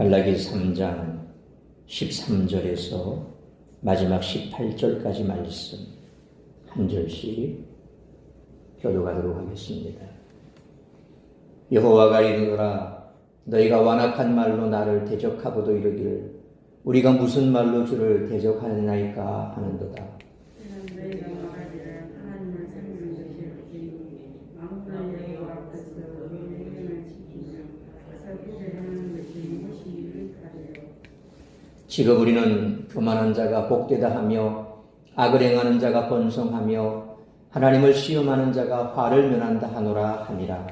말라기 3장 13절에서 마지막 18절까지 말씀 한 절씩 교독하도록 하겠습니다. 여호와가 이르노라 너희가 완악한 말로 나를 대적하고도 이르기를 우리가 무슨 말로 주를 대적하느냐이까 하는도다. 지금 우리는 교만한 자가 복되다 하며 악을 행하는 자가 번성하며 하나님을 시험하는 자가 화를 면한다 하노라 하니라.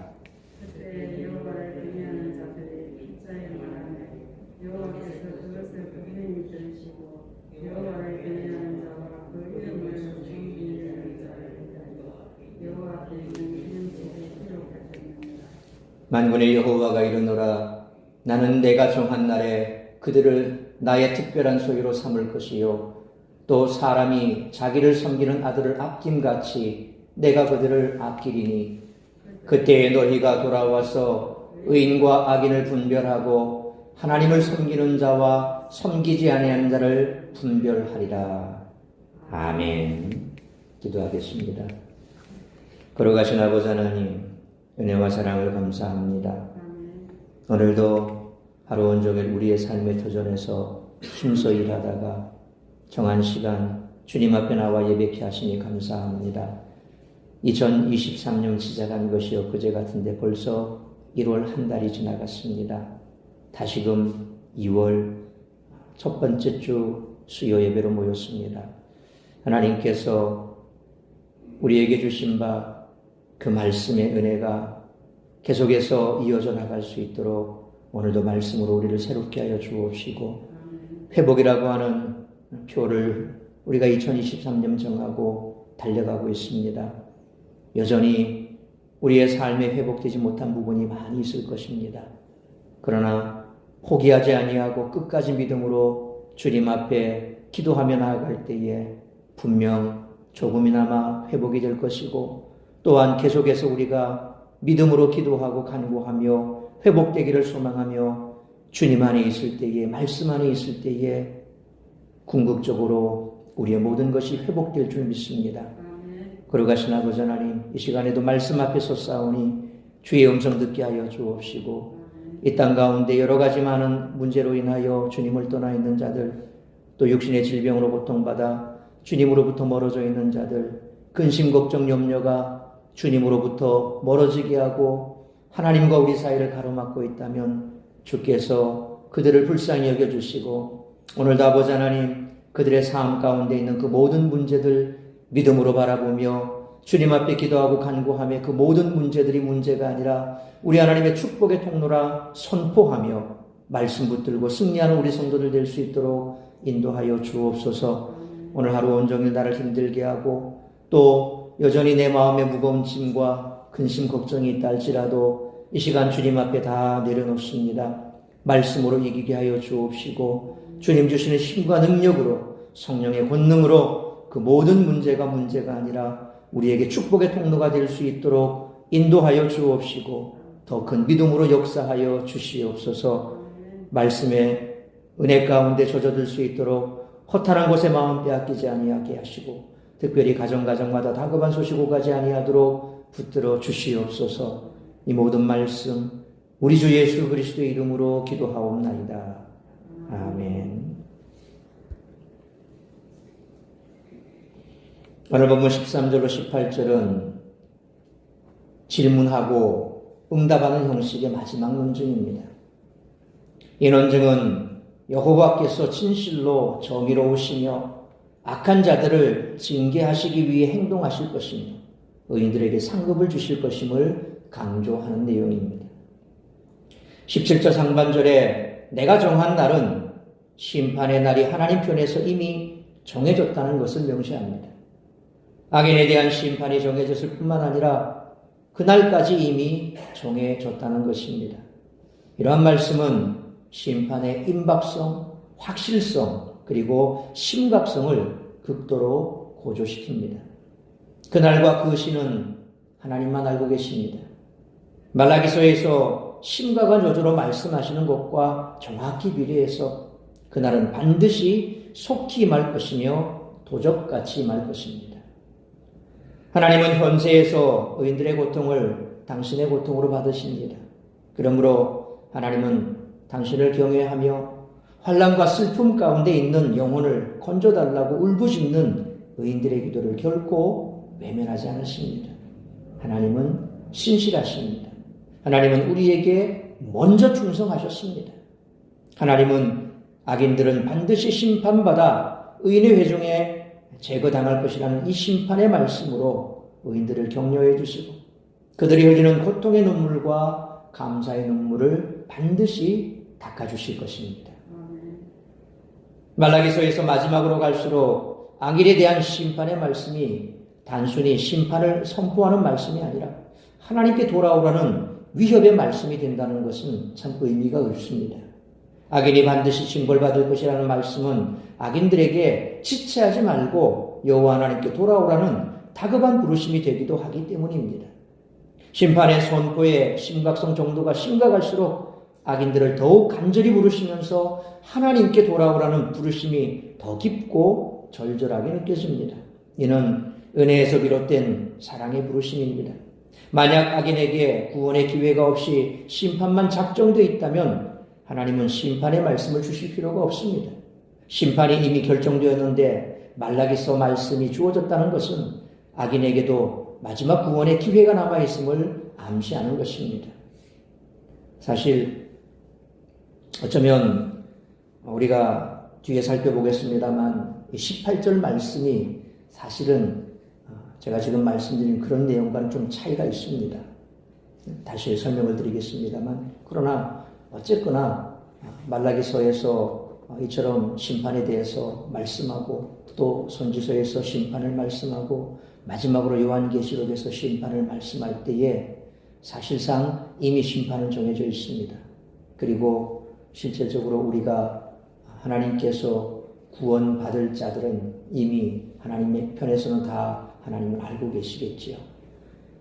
만군의 여호와가 이르노라 나는 내가 정한 날에 그들을 나의 특별한 소유로 삼을 것이요 또 사람이 자기를 섬기는 아들을 아낌같이 내가 그들을 아끼리니 그때에 너희가 돌아와서 의인과 악인을 분별하고 하나님을 섬기는 자와 섬기지 아니하는 자를 분별하리라. 아멘. 기도하겠습니다. 걸어가신 아버지 하나님 은혜와 사랑을 감사합니다. 오늘도 하루 온종일 우리의 삶의 터전에서 힘써 일하다가 정한 시간 주님 앞에 나와 예배케 하시니 감사합니다. 2023년 시작한 것이 엊그제 같은데 벌써 1월 한 달이 지나갔습니다. 다시금 2월 첫 번째 주 수요 예배로 모였습니다. 하나님께서 우리에게 주신 바 그 말씀의 은혜가 계속해서 이어져 나갈 수 있도록 오늘도 말씀으로 우리를 새롭게 하여 주옵시고 회복이라고 하는 표를 우리가 2023년 정하고 달려가고 있습니다. 여전히 우리의 삶에 회복되지 못한 부분이 많이 있을 것입니다. 그러나 포기하지 아니하고 끝까지 믿음으로 주님 앞에 기도하며 나아갈 때에 분명 조금이나마 회복이 될 것이고 또한 계속해서 우리가 믿음으로 기도하고 간구하며 회복되기를 소망하며 주님 안에 있을 때에 말씀 안에 있을 때에 궁극적으로 우리의 모든 것이 회복될 줄 믿습니다. 걸어가신 아버지 하나님 이 시간에도 말씀 앞에 섰사오니 주의 음성 듣게 하여 주옵시고 이 땅 가운데 여러 가지 많은 문제로 인하여 주님을 떠나 있는 자들 또 육신의 질병으로 고통받아 주님으로부터 멀어져 있는 자들 근심 걱정 염려가 주님으로부터 멀어지게 하고 하나님과 우리 사이를 가로막고 있다면 주께서 그들을 불쌍히 여겨주시고 오늘도 아버지 하나님 그들의 삶 가운데 있는 그 모든 문제들 믿음으로 바라보며 주님 앞에 기도하고 간구하며 그 모든 문제들이 문제가 아니라 우리 하나님의 축복의 통로라 선포하며 말씀 붙들고 승리하는 우리 성도들 될 수 있도록 인도하여 주옵소서. 오늘 하루 온종일 나를 힘들게 하고 또 여전히 내 마음에 무거운 짐과 근심 걱정이 있다 할지라도 이 시간 주님 앞에 다 내려놓습니다. 말씀으로 이기게 하여 주옵시고 주님 주시는 힘과 능력으로 성령의 권능으로 그 모든 문제가 아니라 우리에게 축복의 통로가 될 수 있도록 인도하여 주옵시고 더 큰 믿음으로 역사하여 주시옵소서. 말씀의 은혜 가운데 젖어들 수 있도록 허탄한 곳에 마음 빼앗기지 아니하게 하시고 특별히 가정마다 다급한 소식 오가지 아니하도록 붙들어 주시옵소서. 이 모든 말씀 우리 주 예수 그리스도의 이름으로 기도하옵나이다. 아멘. 오늘 본문 13절로 18절은 질문하고 응답하는 형식의 마지막 논증입니다. 이 논증은 여호와께서 진실로 정의로우시며 악한 자들을 징계하시기 위해 행동하실 것이며 의인들에게 상급을 주실 것임을 강조하는 내용입니다. 17절 상반절에 내가 정한 날은 심판의 날이 하나님 편에서 이미 정해졌다는 것을 명시합니다. 악인에 대한 심판이 정해졌을 뿐만 아니라 그날까지 이미 정해졌다는 것입니다. 이러한 말씀은 심판의 임박성, 확실성 그리고 심각성을 극도로 고조시킵니다. 그날과 그 시는 하나님만 알고 계십니다. 말라기서에서 심각한 저주로 말씀하시는 것과 정확히 비례해서 그날은 반드시 속히 임할 것이며 도적같이 임할 것입니다. 하나님은 현세에서 의인들의 고통을 당신의 고통으로 받으십니다. 그러므로 하나님은 당신을 경외하며 환난과 슬픔 가운데 있는 영혼을 건져달라고 울부짖는 의인들의 기도를 결코 외면하지 않으십니다. 하나님은 신실하십니다. 하나님은 우리에게 먼저 충성하셨습니다. 하나님은 악인들은 반드시 심판받아 의인의 회중에 제거당할 것이라는 이 심판의 말씀으로 의인들을 격려해 주시고 그들이 흘리는 고통의 눈물과 감사의 눈물을 반드시 닦아주실 것입니다. 말라기서에서 마지막으로 갈수록 악인에 대한 심판의 말씀이 단순히 심판을 선포하는 말씀이 아니라 하나님께 돌아오라는 위협의 말씀이 된다는 것은 참 의미가 없습니다. 악인이 반드시 징벌받을 것이라는 말씀은 악인들에게 지체하지 말고 여호와 하나님께 돌아오라는 다급한 부르심이 되기도 하기 때문입니다. 심판의 선포의 심각성 정도가 심각할수록 악인들을 더욱 간절히 부르시면서 하나님께 돌아오라는 부르심이 더 깊고 절절하게 느껴집니다. 이는 은혜에서 비롯된 사랑의 부르심입니다. 만약 악인에게 구원의 기회가 없이 심판만 작정되어 있다면 하나님은 심판의 말씀을 주실 필요가 없습니다. 심판이 이미 결정되었는데 말라기서 말씀이 주어졌다는 것은 악인에게도 마지막 구원의 기회가 남아있음을 암시하는 것입니다. 사실 어쩌면 우리가 뒤에 살펴보겠습니다만 18절 말씀이 사실은 제가 지금 말씀드린 그런 내용과는 좀 차이가 있습니다. 다시 설명을 드리겠습니다만 그러나 어쨌거나 말라기서에서 이처럼 심판에 대해서 말씀하고 또 선지서에서 심판을 말씀하고 마지막으로 요한계시록에서 심판을 말씀할 때에 사실상 이미 심판은 정해져 있습니다. 그리고 실질적으로 우리가 하나님께서 구원받을 자들은 이미 하나님의 편에서는 다 하나님을 알고 계시겠지요.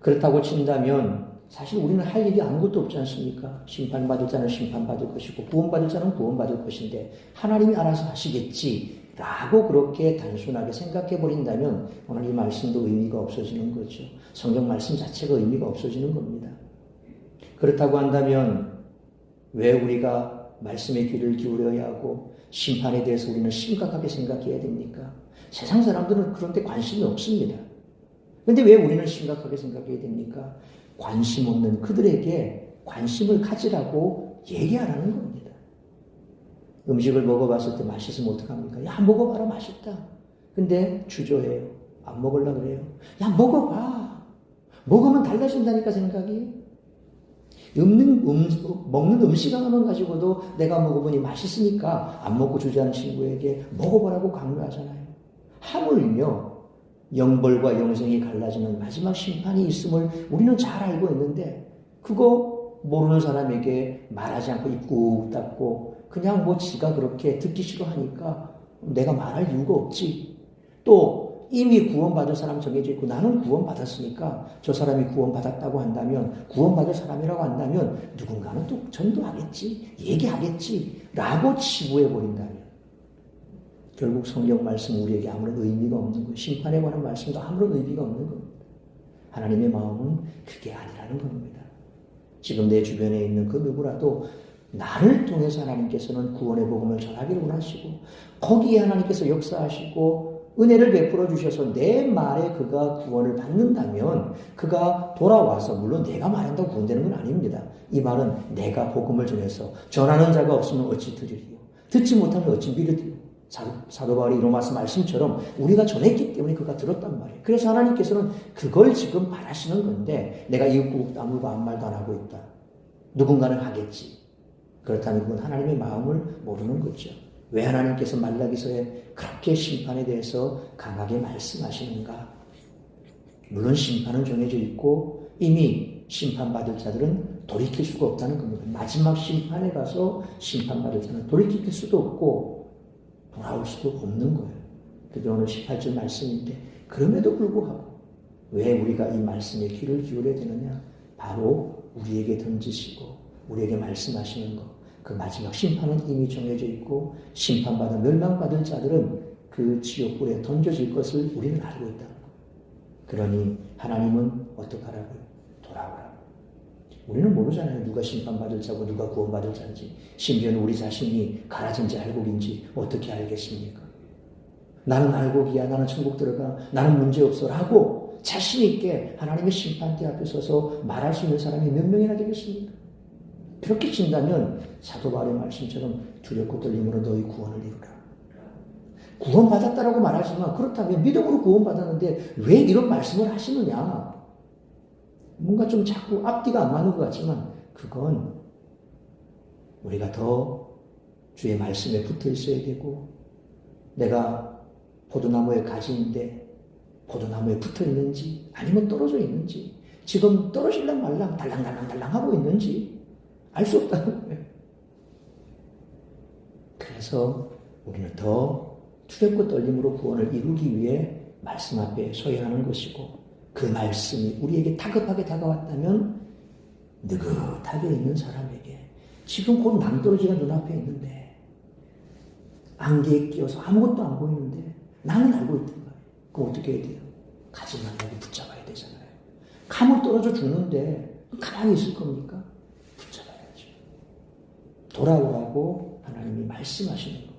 그렇다고 친다면 사실 우리는 할 일이 아무것도 없지 않습니까? 심판받을 자는 심판받을 것이고 구원받을 자는 구원받을 것인데 하나님이 알아서 하시겠지라고 그렇게 단순하게 생각해버린다면 오늘 이 말씀도 의미가 없어지는 거죠. 성경 말씀 자체가 의미가 없어지는 겁니다. 그렇다고 한다면 왜 우리가 말씀에 귀를 기울여야 하고 심판에 대해서 우리는 심각하게 생각해야 됩니까? 세상 사람들은 그런 데 관심이 없습니다. 그런데 왜 우리는 심각하게 생각해야 됩니까? 관심 없는 그들에게 관심을 가지라고 얘기하라는 겁니다. 음식을 먹어봤을 때 맛있으면 어떡합니까? 야, 먹어봐라, 맛있다. 근데 주저해요. 안 먹으려고 그래요. 야, 먹어봐. 먹으면 달라진다니까 생각이. 먹는 음식 하나만 가지고도 내가 먹어보니 맛있으니까 안 먹고 주저하는 친구에게 먹어보라고 강요하잖아요. 하물며 영벌과 영생이 갈라지는 마지막 심판이 있음을 우리는 잘 알고 있는데 그거 모르는 사람에게 말하지 않고 입 꾹 닫고 그냥 뭐 지가 그렇게 듣기 싫어하니까 내가 말할 이유가 없지. 또 이미 구원받을 사람 정해져 있고 나는 구원받았으니까 저 사람이 구원받았다고 한다면 구원받을 사람이라고 한다면 누군가는 또 전도하겠지 얘기하겠지 라고 치부해버린다면 결국 성경 말씀 우리에게 아무런 의미가 없는 거예요. 심판에 관한 말씀도 아무런 의미가 없는 겁니다. 하나님의 마음은 그게 아니라는 겁니다. 지금 내 주변에 있는 그 누구라도 나를 통해서 하나님께서는 구원의 복음을 전하기를 원하시고 거기에 하나님께서 역사하시고 은혜를 베풀어 주셔서 내 말에 그가 구원을 받는다면 그가 돌아와서 물론 내가 말한다고 구원되는 건 아닙니다. 이 말은 내가 복음을 전해서 전하는 자가 없으면 어찌 들으리요. 듣지 못하면 어찌 믿으리요. 사도 바울이 로마서 말씀처럼 우리가 전했기 때문에 그가 들었단 말이에요. 그래서 하나님께서는 그걸 지금 바라시는 건데 내가 이웃국 아무도 아무 말도 안 하고 있다. 누군가는 하겠지. 그렇다면 그건 하나님의 마음을 모르는 거죠. 왜 하나님께서 말라기서에 그렇게 심판에 대해서 강하게 말씀하시는가? 물론 심판은 정해져 있고 이미 심판받을 자들은 돌이킬 수가 없다는 겁니다. 마지막 심판에 가서 심판받을 자는 돌이킬 수도 없고 돌아올 수도 없는 거예요. 그게 오늘 18절 말씀인데 그럼에도 불구하고 왜 우리가 이 말씀에 귀를 기울여야 되느냐? 바로 우리에게 던지시고 우리에게 말씀하시는 것, 그 마지막 심판은 이미 정해져 있고 심판받아 멸망받을 자들은 그 지옥불에 던져질 것을 우리는 알고 있다는 것. 그러니 하나님은 어떡하라고요? 돌아오라고. 우리는 모르잖아요. 누가 심판받을 자고 누가 구원받을 자인지. 심지어는 우리 자신이 가라진지 알곡인지 어떻게 알겠습니까? 나는 알곡이야. 나는 천국 들어가. 나는 문제없어. 라고 자신 있게 하나님의 심판대 앞에 서서 말할 수 있는 사람이 몇 명이나 되겠습니까? 그렇게 친다면 사도 바울의 말씀처럼 두렵고 떨림으로 너희 구원을 이루라. 구원받았다라고 말하지만 그렇다면 믿음으로 구원받았는데 왜 이런 말씀을 하시느냐? 뭔가 좀 자꾸 앞뒤가 안 맞는 것 같지만 그건 우리가 더 주의 말씀에 붙어 있어야 되고 내가 포도나무에 가지인데 포도나무에 붙어 있는지 아니면 떨어져 있는지 지금 떨어질랑 말랑 달랑달랑 하고 있는지 알 수 없다는 거예요. 그래서 우리는 더 두렵고 떨림으로 구원을 이루기 위해 말씀 앞에 서야 하는 것이고 그 말씀이 우리에게 다급하게 다가왔다면 느긋하게 있는 사람에게 지금 곧 낭떠러지가 눈앞에 있는데 안개에 끼어서 아무것도 안 보이는데 나는 알고 있던 거예요. 그럼 어떻게 해야 돼요? 가지 말라고 붙잡아야 되잖아요. 감을 떨어져 죽는데 가만히 있을 겁니까? 붙잡아야죠. 돌아오라고 하나님이 말씀하시는 것.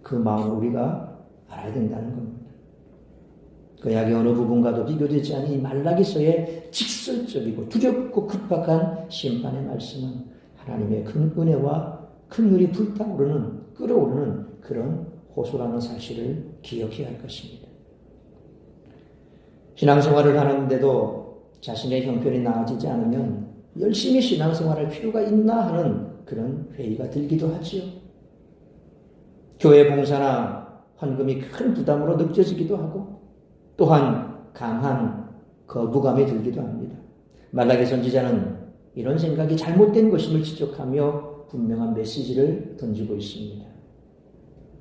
그 마음을 우리가 알아야 된다는 겁니다. 그 약의 어느 부분과도 비교되지 않은 이 말라기서의 직설적이고 두렵고 급박한 심판의 말씀은 하나님의 큰 은혜와 큰 눈이 불타오르는 끓어오르는 그런 호소라는 사실을 기억해야 할 것입니다. 신앙생활을 하는데도 자신의 형편이 나아지지 않으면 열심히 신앙생활할 필요가 있나 하는 그런 회의가 들기도 하지요. 교회 봉사나 헌금이 큰 부담으로 느껴지기도 하고 또한 강한 거부감이 들기도 합니다. 말라기 선지자는 이런 생각이 잘못된 것임을 지적하며 분명한 메시지를 던지고 있습니다.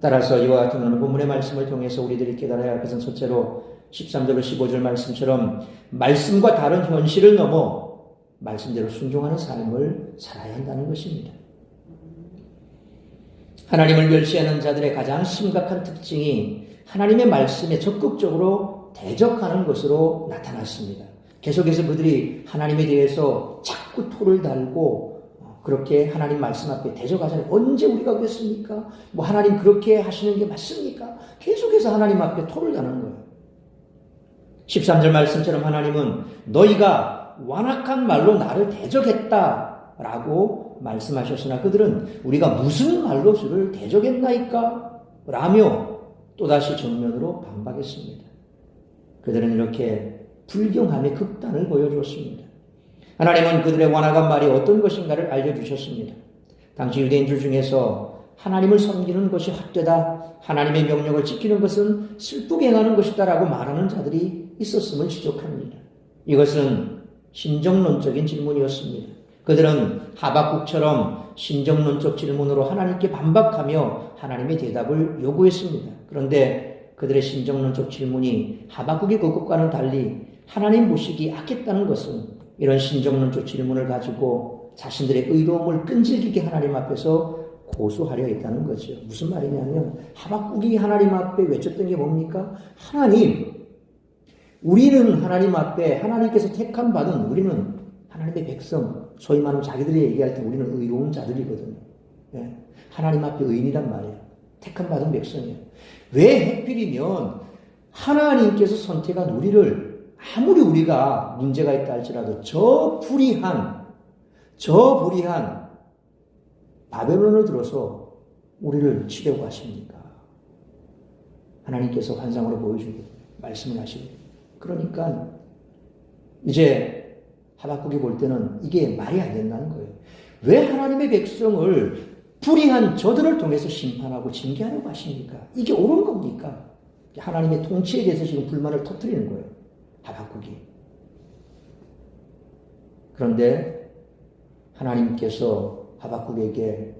따라서 이와 같은 오늘 본문의 말씀을 통해서 우리들이 깨달아야 할 것은 첫째로 13절로 15절 말씀처럼 말씀과 다른 현실을 넘어 말씀대로 순종하는 삶을 살아야 한다는 것입니다. 하나님을 멸시하는 자들의 가장 심각한 특징이 하나님의 말씀에 적극적으로 대적하는 것으로 나타났습니다. 계속해서 그들이 하나님에 대해서 자꾸 토를 달고 그렇게 하나님 말씀 앞에 대적하잖아요. 언제 우리가 그랬습니까? 뭐 하나님 그렇게 하시는 게 맞습니까? 계속해서 하나님 앞에 토를 다는 거예요. 13절 말씀처럼 하나님은 너희가 완악한 말로 나를 대적했다라고 말씀하셨으나 그들은 우리가 무슨 말로 주를 대적했나이까? 라며 또다시 정면으로 반박했습니다. 그들은 이렇게 불경함의 극단을 보여주었습니다. 하나님은 그들의 완악한 말이 어떤 것인가를 알려주셨습니다. 당시 유대인들 중에서 하나님을 섬기는 것이 헛되다, 하나님의 명령을 지키는 것은 슬프게 행하는 것이다 라고 말하는 자들이 있었음을 지적합니다. 이것은 신정론적인 질문이었습니다. 그들은 하박국처럼 신정론적 질문으로 하나님께 반박하며 하나님의 대답을 요구했습니다. 그런데 그들의 신정론적 질문이 하박국의 그것과는 달리 하나님 보시기 악했다는 것은 이런 신정론적 질문을 가지고 자신들의 의로움을 끈질기게 하나님 앞에서 고수하려 했다는 거죠. 무슨 말이냐면 하박국이 하나님 앞에 외쳤던 게 뭡니까? 하나님, 우리는 하나님 앞에 하나님께서 택함 받은 우리는 하나님의 백성, 소위 말하면 자기들이 얘기할 때 우리는 의로운 자들이거든요. 예. 하나님 앞에 의인이란 말이에요. 택함 받은 백성이에요. 왜 하필이면 하나님께서 선택한 우리를 아무리 우리가 문제가 있다 할지라도 저 불의한 바벨론을 들어서 우리를 치려고 하십니까? 하나님께서 환상으로 보여주고 말씀을 하시고 그러니까 이제 하박국이 볼 때는 이게 말이 안 된다는 거예요. 왜 하나님의 백성을 불의한 저들을 통해서 심판하고 징계하려고 하십니까? 이게 옳은 겁니까? 하나님의 통치에 대해서 지금 불만을 터뜨리는 거예요. 하박국이. 그런데 하나님께서 하박국에게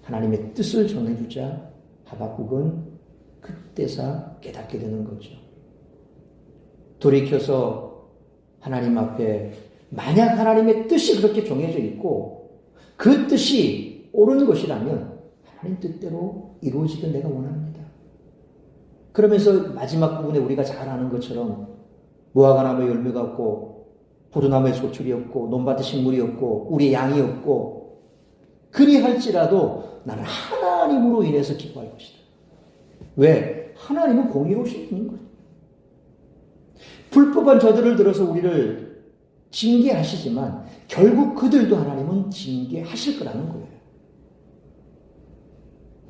하나님의 뜻을 전해주자 하박국은 그때서 깨닫게 되는 거죠. 돌이켜서 하나님 앞에 만약 하나님의 뜻이 그렇게 정해져 있고 그 뜻이 옳은 것이라면 하나님 뜻대로 이루어지길 내가 원합니다. 그러면서 마지막 부분에 우리가 잘 아는 것처럼 무화과나무에 열매가 없고 포도나무에 소출이 없고 논밭에 식물이 없고 우리의 양이 없고 그리할지라도 나는 하나님으로 인해서 기뻐할 것이다. 왜? 하나님은 공의로우신 분인 거예요. 불법한 저들을 들어서 우리를 징계하시지만 결국 그들도 하나님은 징계하실 거라는 거예요.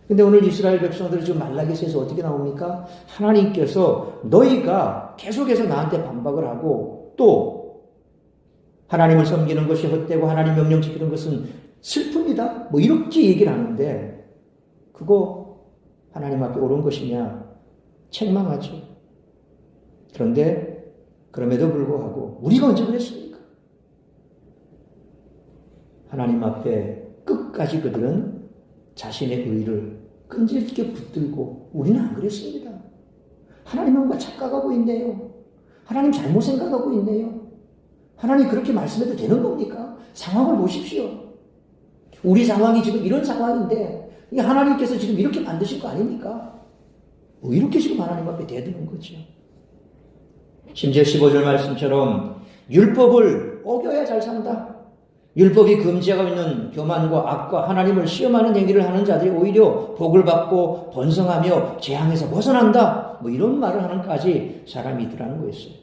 근데 오늘 이스라엘 백성들이 지금 말라기서에서 어떻게 나옵니까? 하나님께서 너희가 계속해서 나한테 반박을 하고 또 하나님을 섬기는 것이 헛되고 하나님 명령 지키는 것은 슬픕니다. 뭐 이렇게 얘기를 하는데 그거 하나님 앞에 옳은 것이냐? 책망하죠. 그런데 그럼에도 불구하고 우리가 언제 그랬습니까? 하나님 앞에 끝까지 그들은 자신의 의를 끈질기게 붙들고 우리는 안 그랬습니다. 하나님은 뭔가 착각하고 있네요. 하나님 잘못 생각하고 있네요. 하나님 그렇게 말씀해도 되는 겁니까? 상황을 보십시오. 우리 상황이 지금 이런 상황인데 하나님께서 지금 이렇게 만드신 거 아닙니까? 뭐 이렇게 지금 하나님 앞에 대드는 거죠. 심지어 15절 말씀처럼 율법을 어겨야 잘 산다. 율법이 금지하고 있는 교만과 악과 하나님을 시험하는 행위를 하는 자들이 오히려 복을 받고 번성하며 재앙에서 벗어난다. 뭐 이런 말을 하는까지 사람이 있더라는 거였어요.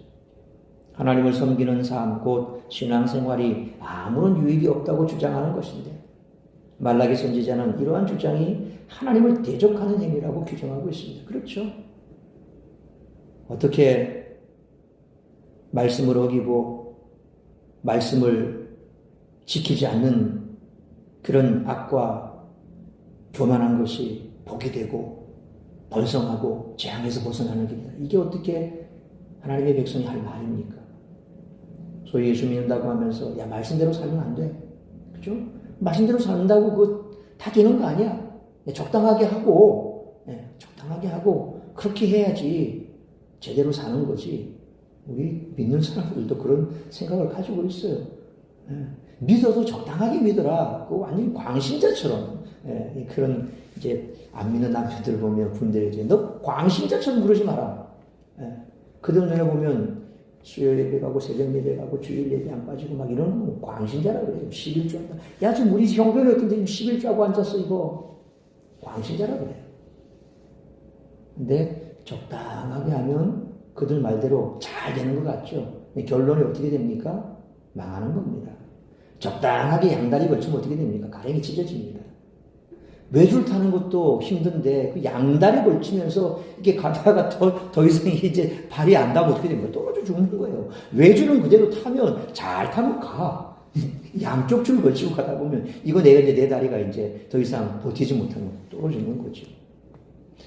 하나님을 섬기는 삶, 곧 신앙생활이 아무런 유익이 없다고 주장하는 것인데 말라기 선지자는 이러한 주장이 하나님을 대적하는 행위라고 규정하고 있습니다. 그렇죠? 어떻게 말씀을 어기고 말씀을 지키지 않는 그런 악과 교만한 것이 복이 되고 번성하고 재앙에서 벗어나는 길이다. 이게 어떻게 하나님의 백성이 할 말입니까? 소위 예수 믿는다고 하면서 야 말씀대로 살면 안 돼. 그죠? 말씀대로 산다고 그거 다 되는 거 아니야. 적당하게 하고 적당하게 하고 그렇게 해야지 제대로 사는 거지. 우리 믿는 사람들도 그런 생각을 가지고 있어요. 믿어도 적당하게 믿어라. 그거 완전히 광신자처럼. 그런 이제 안 믿는 남편들 보면 분들에게 너 광신자처럼 그러지 마라. 그들 눈에 보면 수요일 예배 가고 새벽 예배 가고 주일 예배 안 빠지고 막 이런 거 광신자라 그래요. 11주 한다. 야 지금 우리 형편이 어떤데 11주 하고 앉았어 이거. 광신자라 그래요. 근데 적당하게 하면 그들 말대로 잘 되는 것 같죠. 결론이 어떻게 됩니까? 망하는 겁니다. 적당하게 양다리 걸치면 어떻게 됩니까? 가랭이 찢어집니다. 외줄 타는 것도 힘든데 그 양다리 걸치면서 이렇게 가다가 더 이상 이제 발이 안 닿으면 어떻게 됩니까? 떨어져 죽는 거예요. 외줄은 그대로 타면 잘 타면 가. 양쪽 줄 걸치고 가다 보면 이거 내가 이제 내 다리가 이제 더 이상 버티지 못하면 떨어지는 거죠.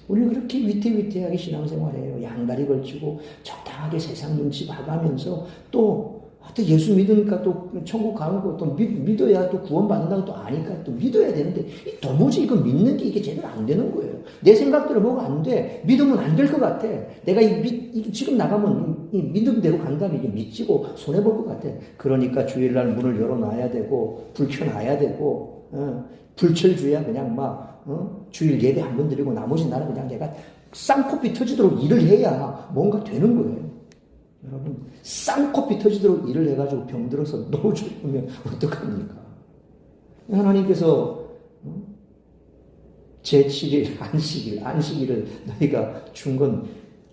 우리는 그렇게 위태위태하게 신앙생활해요. 양다리 걸치고 적당하게 세상 눈치 봐가면서 또 예수 믿으니까 또 천국 가는 거 또 믿어야 또 구원받는다고 또 아니까 또 믿어야 되는데 도무지 이거 믿는 게 이게 제대로 안 되는 거예요. 내 생각대로 뭐가 안 돼. 믿으면 안 될 것 같아. 내가 지금 나가면 이 믿음대로 간다면 이게 믿지고 손해볼 것 같아. 그러니까 주일날 문을 열어놔야 되고 불 켜놔야 되고 불철주야 그냥 막 주일 예배 한 번 드리고 나머지 날은 그냥 내가 쌍코피 터지도록 일을 해야 뭔가 되는 거예요. 여러분 쌍코피 터지도록 일을 해가지고 병들어서 너무 죽으면 어떡합니까? 하나님께서 제7일 안식일을 너희가 준 건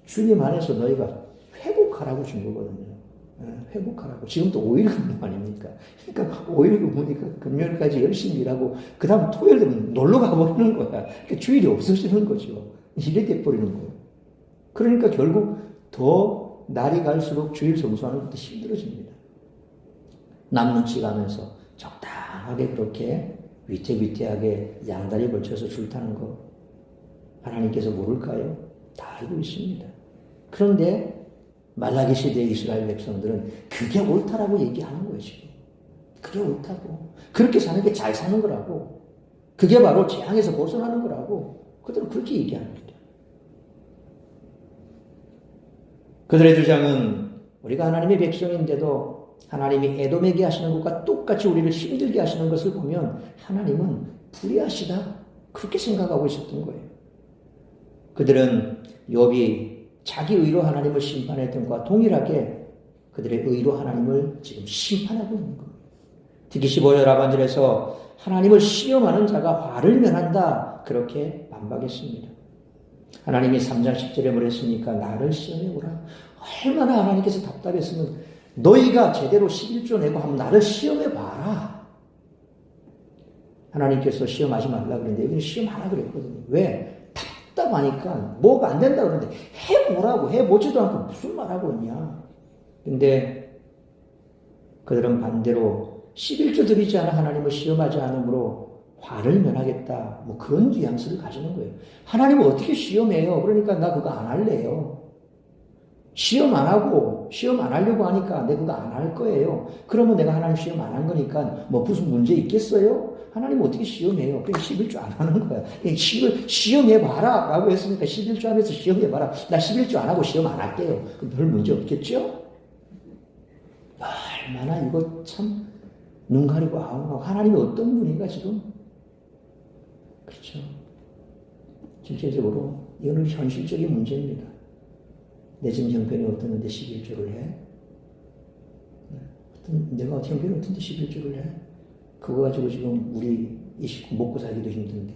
주님 안에서 너희가 회복하라고 준 거거든요. 회복하라고. 지금도 5일 근무 아닙니까? 그러니까 5일 근무니까 금요일까지 열심히 일하고 그 다음 토요일 되면 놀러 가버리는 거야. 그러니까 주일이 없어지는 거죠. 이래 돼버리는 거예요. 그러니까 결국 더 날이 갈수록 주일 성수하는 것도 힘들어집니다. 남 눈치 가면서 적당하게 그렇게 위태위태하게 양다리 걸쳐서 줄 타는 거 하나님께서 모를까요? 다 알고 있습니다. 그런데 말라기 시대의 이스라엘 백성들은 그게 옳다라고 얘기하는 거예요. 지금. 그게 옳다고. 그렇게 사는 게 잘 사는 거라고. 그게 바로 재앙에서 벗어나는 거라고. 그들은 그렇게 얘기합니다. 그들의 주장은 우리가 하나님의 백성인데도 하나님이 에돔에게 하시는 것과 똑같이 우리를 힘들게 하시는 것을 보면 하나님은 불의하시다 그렇게 생각하고 있었던 거예요. 그들은 욥이 자기 의로 하나님을 심판했던 것과 동일하게 그들의 의로 하나님을 지금 심판하고 있는 거예요. 특히 15절 하반절에서 하나님을 시험하는 자가 화를 면한다 그렇게 반박했습니다. 하나님이 3장 10절에 뭐랬습니까? 나를 시험해보라. 얼마나 하나님께서 답답했으면 너희가 제대로 11조 내고 한번 나를 시험해봐라. 하나님께서 시험하지 말라 그랬는데 여기는 시험하라 그랬거든요. 왜? 답답하니까 뭐가 안 된다 그러는데 해보라고. 해보지도 않고 무슨 말하고 있냐. 근데 그들은 반대로 11조 드리지 않아 하나님을 시험하지 않으므로 화를 면하겠다. 뭐 그런 뉘앙스를 가지는 거예요. 하나님을 어떻게 시험해요? 그러니까 나 그거 안 할래요. 시험 안 하고 시험 안 하려고 하니까 내 그거 안 할 거예요. 그러면 내가 하나님 시험 안 한 거니까 뭐 무슨 문제 있겠어요? 하나님 어떻게 시험해요? 그냥 11조 안 하는 거야. 그냥 시험해봐라 라고 했으니까 11조 하면서 시험해봐라. 나 11조 안 하고 시험 안 할게요. 그럼 별 문제 없겠죠? 얼마나 이거 참 눈 가리고 아웅하고 하나님이 어떤 분인가 지금? 그렇죠. 실제적으로 이거는 현실적인 문제입니다. 내 지금 형편이 어떻는데 11조를 해? 내가 형편이 어떤데 11조를 해? 그거 가지고 지금 우리 이 식구 먹고 살기도 힘든데.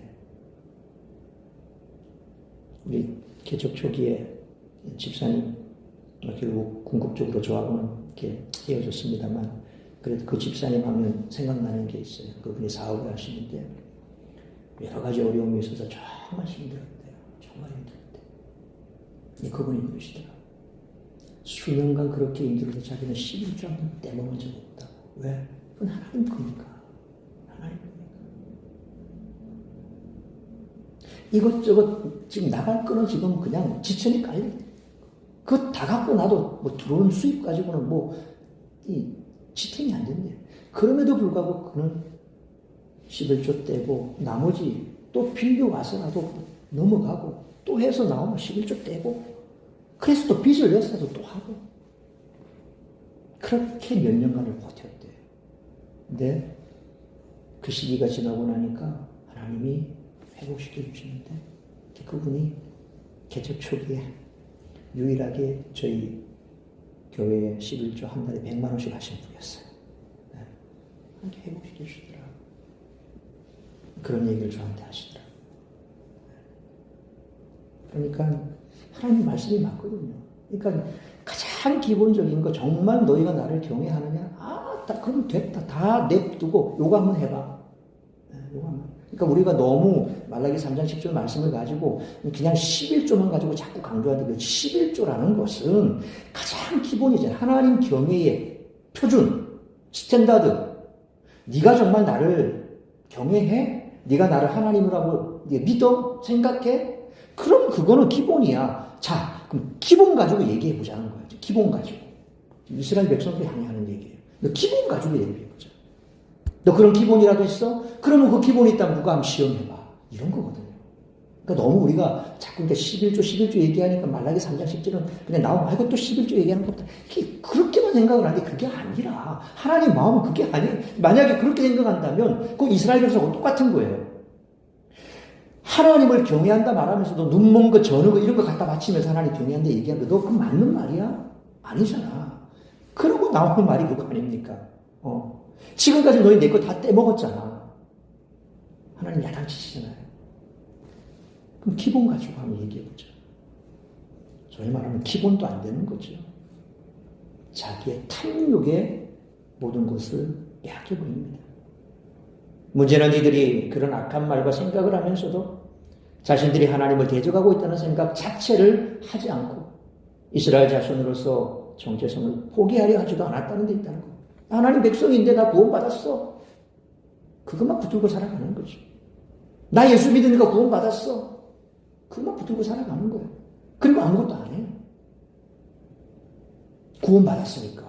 우리 개척 초기에 집사님 결국 궁극적으로 저하고는 이렇게 헤어졌습니다만 그래도 그 집사님 하면 생각나는 게 있어요. 그분이 사업을 하시는데 여러 가지 어려움이 있어서 정말 힘들었대요. 정말 힘들었대요. 그분이 그러시더라고요. 수년간 그렇게 힘들어서 자기는 11조 한번 떼먹은 적 없다고. 왜? 그건 하나님 거니까. 하나님 거니까. 이것저것 지금 나갈 거는 지금 그냥 지천이 깔려. 그거 다 갖고 나도 뭐 들어오는 수입 가지고는 뭐 지탱이 안 된대. 그럼에도 불구하고 그는 11조 떼고 나머지 또 빌려 와서라도 넘어가고 또 해서 나오면 11조 떼고 그래서 또 빚을 내서라도 또 하고 그렇게 몇 년간을 버텼대요. 근데 그 시기가 지나고 나니까 하나님이 회복시켜 주시는데 그분이 개척 초기에 유일하게 저희 교회에 11조 한 달에 100만 원씩 하시는 분이었어요. 네. 이렇게 회복시켜 주시더라고요. 그런 얘기를 저한테 하시더라고요. 그러니까 하나님 말씀이 맞거든요. 그러니까 가장 기본적인 거 정말 너희가 나를 경외하느냐? 그럼 됐다. 다 냅두고 요거 한번 해봐. 네, 요거 한번. 그러니까 우리가 너무 말라기 3장 10절 말씀을 가지고 그냥 11조만 가지고 자꾸 강조하는데 11조라는 것은 가장 기본이잖아요. 하나님 경외의 표준, 스탠다드. 네가 정말 나를 경외해? 네가 나를 하나님이라고 믿어? 생각해? 그럼 그거는 기본이야. 자, 그럼 기본 가지고 얘기해 보자는 거예요. 기본 가지고. 이스라엘 백성들이 항의하는 얘기예요. 너 기본 가지고 얘기해 보자. 너 그런 기본이라도 있어? 그러면 그 기본이 있다면 누가 한번 시험해봐. 이런 거거든요. 그러니까 너무 우리가 자꾸 이렇게 11조 얘기하니까 말라기 3장 10절은 그냥 나오면 이거 또 11조 얘기하는 것보다 그렇게만 생각을 하는데 그게 아니라 하나님 마음은 그게 아니에요. 만약에 그렇게 생각한다면 그 이스라엘 백성하고 똑같은 거예요. 하나님을 경외한다 말하면서도 눈먼 거, 저는 거 이런 거 갖다 바치면서 하나님 경외한다 얘기하는 거 너 그거 맞는 말이야? 아니잖아. 그러고 나오는 말이 그거 아닙니까? 지금까지 너희 내 거 다 떼먹었잖아. 하나님 야단치시잖아요. 그럼 기본 가지고 한번 얘기해보자. 저희 말하면 기본도 안 되는 거죠. 자기의 탐욕에 모든 것을 빼앗겨버립니다. 문제는 이들이 그런 악한 말과 생각을 하면서도 자신들이 하나님을 대적하고 있다는 생각 자체를 하지 않고 이스라엘 자손으로서 정체성을 포기하려 하지도 않았다는 데 있다는 거예요. 하나님 백성인데 나 구원받았어. 그것만 붙들고 살아가는 거죠. 나 예수 믿으니까 구원받았어. 그것만 붙들고 살아가는 거예요. 그리고 아무것도 안 해요. 구원받았으니까.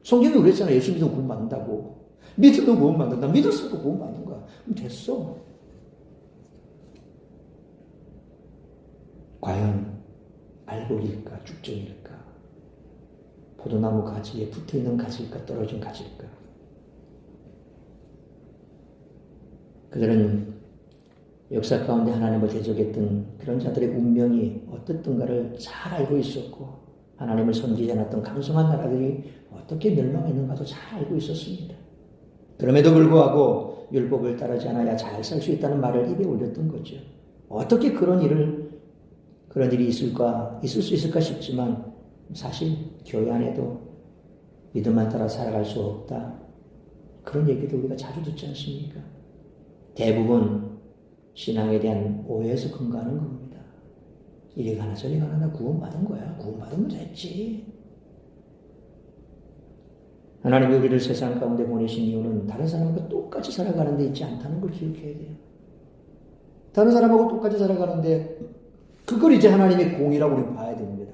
성경이 그랬잖아요. 예수 믿으면 구원받는다고. 믿으면 구원받는다. 믿었으니까 구원받는 거야. 그럼 됐어. 과연 알고일까? 쭉정일까? 포도나무 가지에 붙어있는 가지일까 떨어진 가지일까? 그들은 역사 가운데 하나님을 대적했던 그런 자들의 운명이 어떻던가를 잘 알고 있었고 하나님을 섬기지 않았던 강성한 나라들이 어떻게 멸망했는가도 잘 알고 있었습니다. 그럼에도 불구하고 율법을 따르지 않아야 잘 살 수 있다는 말을 입에 올렸던 거죠. 어떻게 그런 일이 있을 수 있을까 싶지만 사실 교회 안에도 믿음만 따라 살아갈 수 없다. 그런 얘기도 우리가 자주 듣지 않습니까? 대부분 신앙에 대한 오해에서 근거하는 겁니다. 이리 가나 저리 가나 나 구원받은 거야. 구원받으면 됐지. 하나님이 우리를 세상 가운데 보내신 이유는 다른 사람과 똑같이 살아가는 데 있지 않다는 걸 기억해야 돼요. 다른 사람하고 똑같이 살아가는데 그걸 이제 하나님의 공이라고 우리는 봐야 됩니다.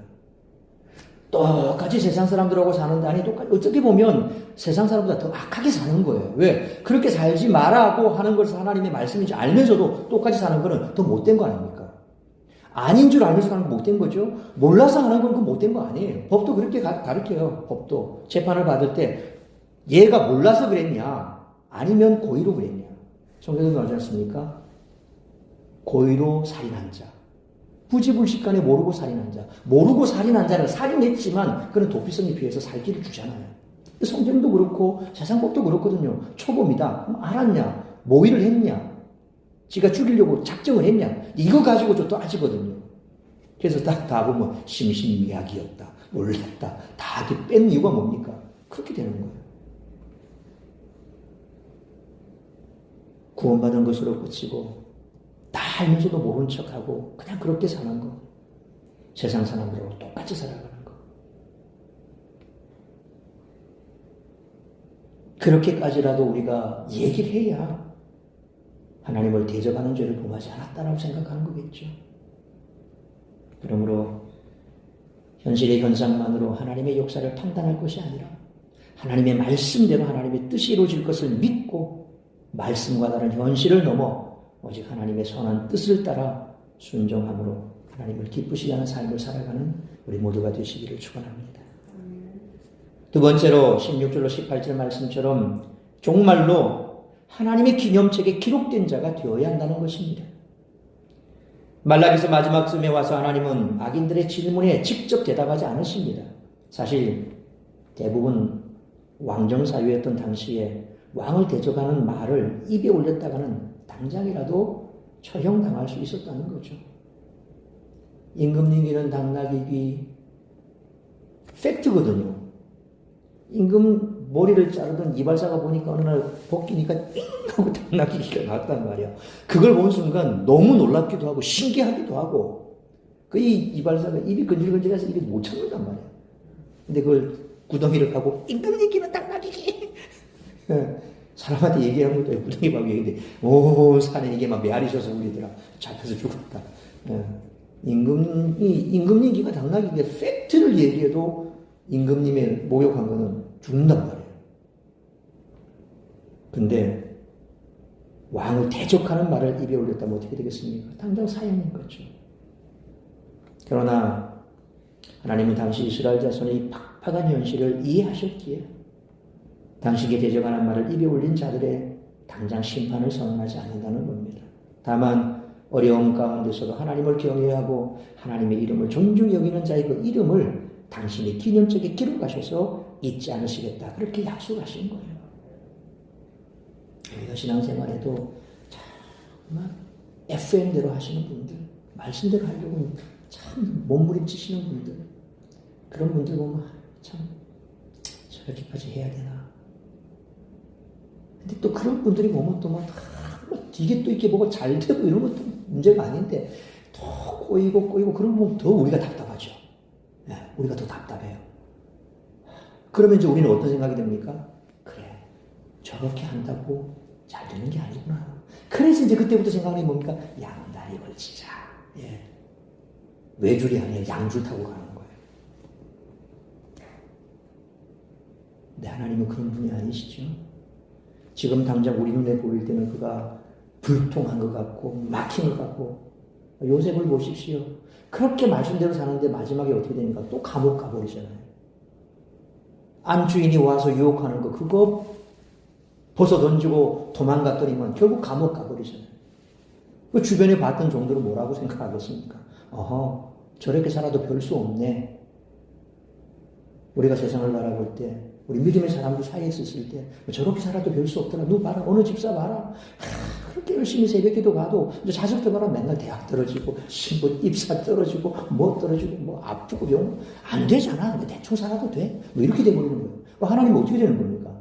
똑같이 세상 사람들하고 사는데 아니 똑같이 어떻게 보면 세상 사람보다 더 악하게 사는 거예요. 왜? 그렇게 살지 말라고 하는 것을 하나님의 말씀인지 알면서도 똑같이 사는 거는 더 못된 거 아닙니까? 아닌 줄 알면서 하는 건 못된 거죠. 몰라서 하는 건 그 못된 거 아니에요. 법도 그렇게 가르쳐요. 법도 재판을 받을 때 얘가 몰라서 그랬냐 아니면 고의로 그랬냐. 성경에 나오지 않습니까? 고의로 살인한 자, 부지불식간에 모르고 살인한 자. 모르고 살인한 자는 살인했지만 그는 도피성에 비해서 살기를 주잖아요. 성경도 그렇고 세상법도 그렇거든요. 초범이다. 그럼 알았냐? 모의를 했냐? 지가 죽이려고 작정을 했냐? 이거 가지고 좀 따지거든요. 그래서 다 보면 심신미약이었다. 몰랐다. 다 이렇게 뺀 이유가 뭡니까? 그렇게 되는 거예요. 구원받은 것으로 그치고 다 알면서도 모른 척하고 그냥 그렇게 사는 거. 세상 사람들하고 똑같이 살아가는 거. 그렇게까지라도 우리가 얘기를 해야 하나님을 대적하는 죄를 범하지 않았다라고 생각하는 거겠죠. 그러므로 현실의 현상만으로 하나님의 역사를 판단할 것이 아니라 하나님의 말씀대로 하나님의 뜻이 이루어질 것을 믿고 말씀과 다른 현실을 넘어 오직 하나님의 선한 뜻을 따라 순종함으로 하나님을 기쁘시게 하는 삶을 살아가는 우리 모두가 되시기를 축원합니다. 두 번째로 16절로 18절 말씀처럼 정말로 하나님의 기념책에 기록된 자가 되어야 한다는 것입니다. 말라기서 마지막 쯤에 와서 하나님은 악인들의 질문에 직접 대답하지 않으십니다. 사실 대부분 왕정사회였던 당시에 왕을 대적하는 말을 입에 올렸다가는 당장이라도 처형당할 수 있었다는 거죠. 임금님기는 당나귀기 팩트거든요. 임금 머리를 자르던 이발사가 보니까 어느 날 벗기니까 띵 하고 당나귀가 나왔단 말이야. 그걸 본 순간 너무 놀랍기도 하고 신기하기도 하고 그 이발사가 입이 근질근질해서 입이 못 참는단 말이야. 근데 그걸 구덩이를 가고 임금님기는 당나귀기 사람한테 얘기하는 것도 구덩이 가고 얘기했는데 오 산에 이게 막 메아리 셔서 울리더라. 잡혀서 죽었다. 임금님기가 당나귀가 팩트를 얘기해도 임금님의 모욕한 거는 죽는단 말이에요. 근데 왕을 대적하는 말을 입에 올렸다면 어떻게 되겠습니까? 당장 사형인 거죠. 그러나 하나님은 당시 이스라엘 자손의 이 팍팍한 현실을 이해하셨기에 당신에게 대적하는 말을 입에 올린 자들의 당장 심판을 선언하지 않는다는 겁니다. 다만 어려움 가운데서도 하나님을 경외하고 하나님의 이름을 존중히 여기는 자의 그 이름을 당신의 기념책에 기록하셔서 잊지 않으시겠다. 그렇게 약속하신 거예요. 우리가 신앙생활에도 정말 FM대로 하시는 분들, 말씀대로 하려고 참 몸부림치시는 분들, 그런 분들 보면 참 저렇게까지 해야 되나. 근데 또 그런 분들이 보면 또 막 이게 또 이렇게 뭐가 잘 되고 이런 것도 문제가 아닌데 더 꼬이고 그러면 더 우리가 답답하죠. 네, 우리가 더 답답해요. 그러면 이제 우리는 어떤 생각이 듭니까? 그래, 저렇게 한다고 잘 되는 게 아니구나. 그래서 이제 그때부터 생각이 뭡니까? 양다리 걸치자. 예. 외줄이 아니라 양줄 타고 가는 거예요. 근데 하나님은 그런 분이 아니시죠. 지금 당장 우리 눈에 보일 때는 그가 불통한 것 같고 막힌 것 같고 요셉을 보십시오. 그렇게 말씀대로 사는데 마지막에 어떻게 됩니까? 또 감옥 가버리잖아요. 안주인이 와서 유혹하는 거 그거 벗어 던지고 도망갔더니만 결국 감옥 가버리잖아요. 그 주변에 봤던 종들은 뭐라고 생각하겠습니까? 어허, 저렇게 살아도 별 수 없네. 우리가 세상을 바라볼 때, 우리 믿음의 사람들 사이에 있을 때, 저렇게 살아도 별 수 없더라. 누 봐라, 어느 집사 봐라. 그렇게 열심히 새벽기도 가도, 이제 자식들 봐라. 맨날 대학 떨어지고, 신분 입사 떨어지고, 뭐 떨어지고, 뭐 아프고 병, 안 되잖아. 대충 살아도 돼. 뭐 이렇게 돼버리는 거예요. 하나님은 어떻게 되는 겁니까?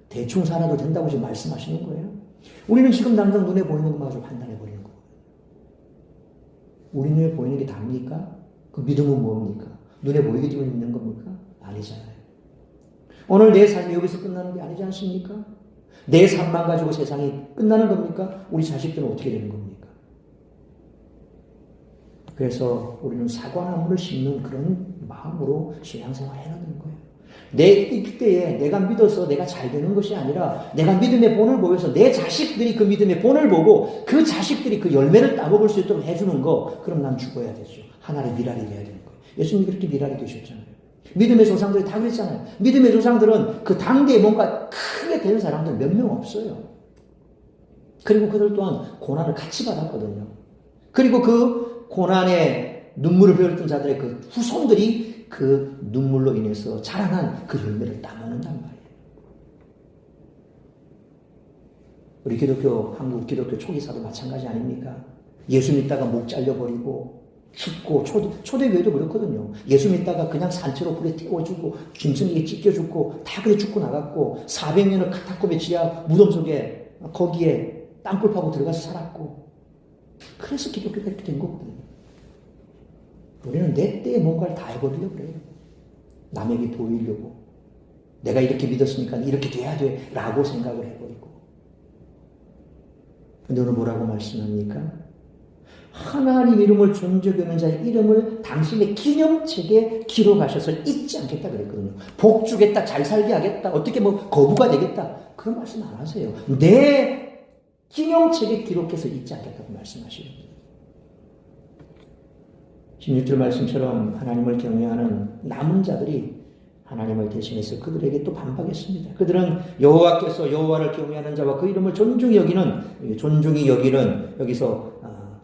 대충 살아도 된다고 지금 말씀하시는 거예요. 우리는 지금 당장 눈에 보이는 것마저 판단해 버리는 거예요. 우리 눈에 보이는 게 답니까? 그 믿음은 뭡니까? 눈에 보이기 때문에 믿는 겁니까? 아니잖아요. 오늘 내 삶이 여기서 끝나는 게 아니지 않습니까? 내 삶만 가지고 세상이 끝나는 겁니까? 우리 자식들은 어떻게 되는 겁니까? 그래서 우리는 사과나무를 심는 그런 마음으로 신앙생활 해야 되는 거예요. 내 이때에 내가 믿어서 내가 잘 되는 것이 아니라 내가 믿음의 본을 보여서 내 자식들이 그 믿음의 본을 보고 그 자식들이 그 열매를 따먹을 수 있도록 해주는 거, 그럼 난 죽어야 되죠. 하나의 미랄이 돼야 되는 거예요. 예수님이 그렇게 미랄이 되셨잖아요. 믿음의 조상들이 다 그랬잖아요. 믿음의 조상들은 그 당대에 뭔가 크게 된 사람들 몇 명 없어요. 그리고 그들 또한 고난을 같이 받았거든요. 그리고 그 고난에 눈물을 흘렸던 자들의 그 후손들이 그 눈물로 인해서 자라난 그 열매를 따먹는단 말이에요. 우리 기독교, 한국 기독교 초기사도 마찬가지 아닙니까? 예수 믿다가 목 잘려버리고 죽고, 초대교회도 그렇거든요. 예수 믿다가 그냥 산채로 불에 태워주고 짐승에게 찢겨 죽고 다 그래 죽고 나갔고 400년을 카타콤의 지하 무덤 속에 거기에 땅굴 파고 들어가서 살았고, 그래서 기독교가 이렇게 된 거거든요. 우리는 내 때에 뭔가를 다 해버리려고 그래요. 남에게 보이려고. 내가 이렇게 믿었으니까 이렇게 돼야 돼 라고 생각을 해버리고. 근데 오늘 뭐라고 말씀합니까? 하나님 이름을 존중하는 자의 이름을 당신의 기념책에 기록하셔서 잊지 않겠다 그랬거든요. 복 주겠다, 잘 살게 하겠다, 어떻게 뭐 거부가 되겠다, 그런 말씀 안 하세요. 내 기념책에 기록해서 잊지 않겠다고 말씀하시는 거예요. 16절 말씀처럼 하나님을 경외하는 남은 자들이 하나님을 대신해서 그들에게 또 반박했습니다. 그들은 여호와께서 여호와를 경외하는 자와 그 이름을 존중히 여기는, 존중히 여기는, 여기서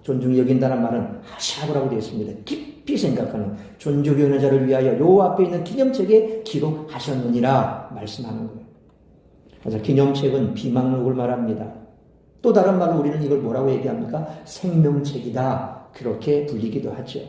존중히 여긴다는 말은 하샤브라고 되어 있습니다. 깊이 생각하는, 존중히 여기는 자를 위하여 여호와 앞에 있는 기념책에 기록하셨느니라 말씀하는 거예요. 그래서 기념책은 비망록을 말합니다. 또 다른 말로 우리는 이걸 뭐라고 얘기합니까? 생명책이다, 그렇게 불리기도 하죠.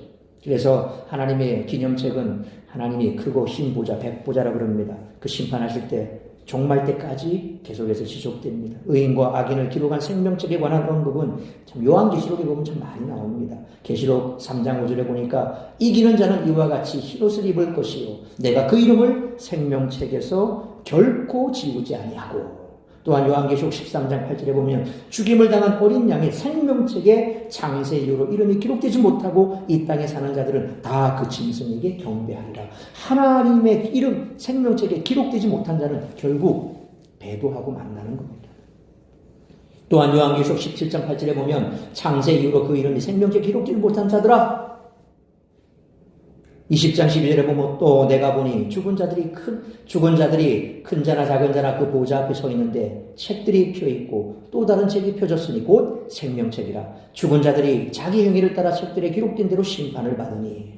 그래서 하나님의 기념책은 하나님이 크고 흰 보좌, 백보좌라고 그럽니다. 그 심판하실 때, 종말 때까지 계속해서 지속됩니다. 의인과 악인을 기록한 생명책에 관한 언급은 참 요한계시록에 보면 참 많이 나옵니다. 계시록 3장 5절에 보니까 이기는 자는 이와 같이 흰옷을 입을 것이요 내가 그 이름을 생명책에서 결코 지우지 아니하고, 또한 요한계시록 13장 8절에 보면 죽임을 당한 어린 양의 생명책에 창세 이후로 이름이 기록되지 못하고 이 땅에 사는 자들은 다 그 짐승에게 경배하리라. 하나님의 이름 생명책에 기록되지 못한 자는 결국 배도하고 만나는 겁니다. 또한 요한계시록 17장 8절에 보면 창세 이후로 그 이름이 생명책에 기록되지 못한 자들아, 20장 12절에 보면 또 내가 보니 죽은 자들이 큰 자나 작은 자나 그 보좌 앞에 서 있는데 책들이 펴 있고 또 다른 책이 펴졌으니 곧 생명책이라. 죽은 자들이 자기 행위를 따라 책들에 기록된 대로 심판을 받으니.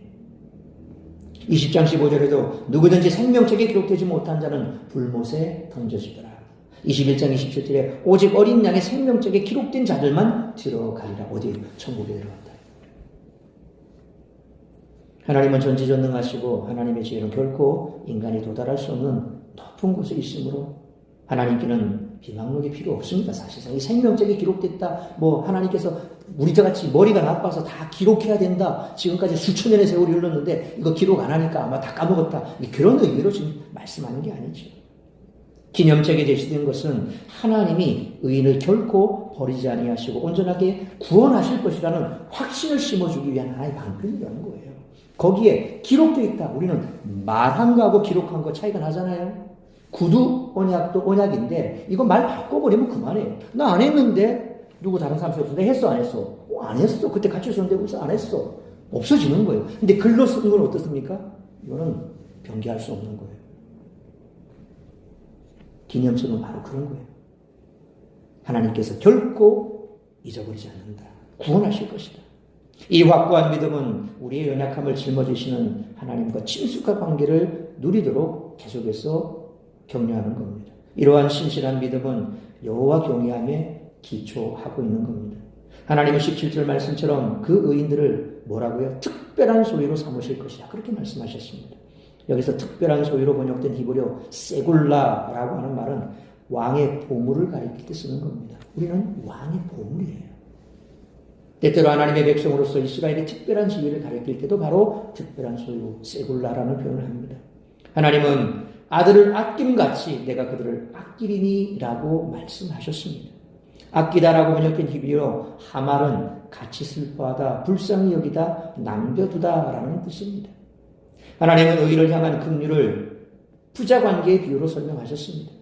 20장 15절에도 누구든지 생명책에 기록되지 못한 자는 불못에 던져지더라. 21장 27절에 오직 어린 양의 생명책에 기록된 자들만 들어가리라. 어디? 천국에 들어간다. 하나님은 전지전능하시고 하나님의 지혜는 결코 인간이 도달할 수 없는 높은 곳에 있으므로 하나님께는 비망록이 필요 없습니다. 사실상 이 생명책에 기록됐다, 뭐 하나님께서 우리같이 머리가 나빠서 다 기록해야 된다, 지금까지 수천 년의 세월이 흘렀는데 이거 기록 안 하니까 아마 다 까먹었다, 그런 의미로 지금 말씀하는 게 아니죠. 기념책에 제시된 것은 하나님이 의인을 결코 버리지 아니하시고 온전하게 구원하실 것이라는 확신을 심어주기 위한 하나의 방편이라는 거예요. 거기에 기록되어 있다. 우리는 말한 거하고 기록한 거 차이가 나잖아요. 구두 언약도 언약인데 이거 말 바꿔버리면 그만해요. 나 안 했는데 누구 다른 사람 없어. 내가 했어 안 했어? 안 했어. 그때 같이 있었는데 그래서 안 했어. 없어지는 거예요. 근데 글로 쓰는 건 어떻습니까? 이거는 변기할 수 없는 거예요. 기념처는 바로 그런 거예요. 하나님께서 결코 잊어버리지 않는다. 구원하실 것이다. 이 확고한 믿음은 우리의 연약함을 짊어지시는 하나님과 친숙한 관계를 누리도록 계속해서 격려하는 겁니다. 이러한 신실한 믿음은 여호와 경외함에 기초하고 있는 겁니다. 하나님은 17절 말씀처럼 그 의인들을 뭐라고요? 특별한 소유로 삼으실 것이다. 그렇게 말씀하셨습니다. 여기서 특별한 소유로 번역된 히브리어 세굴라라고 하는 말은 왕의 보물을 가리킬 때 쓰는 겁니다. 우리는 왕의 보물이에요. 때때로 하나님의 백성으로서 이스라엘의 특별한 지위를 가리킬 때도 바로 특별한 소유, 세굴라라는 표현을 합니다. 하나님은 아들을 아낌같이 내가 그들을 아끼리니라고 말씀하셨습니다. 아끼다라고 번역된 히브리어 하말은 같이 슬퍼하다, 불쌍히 여기다, 남겨두다라는 뜻입니다. 하나님은 의인을 향한 긍휼을 부자관계의 비유로 설명하셨습니다.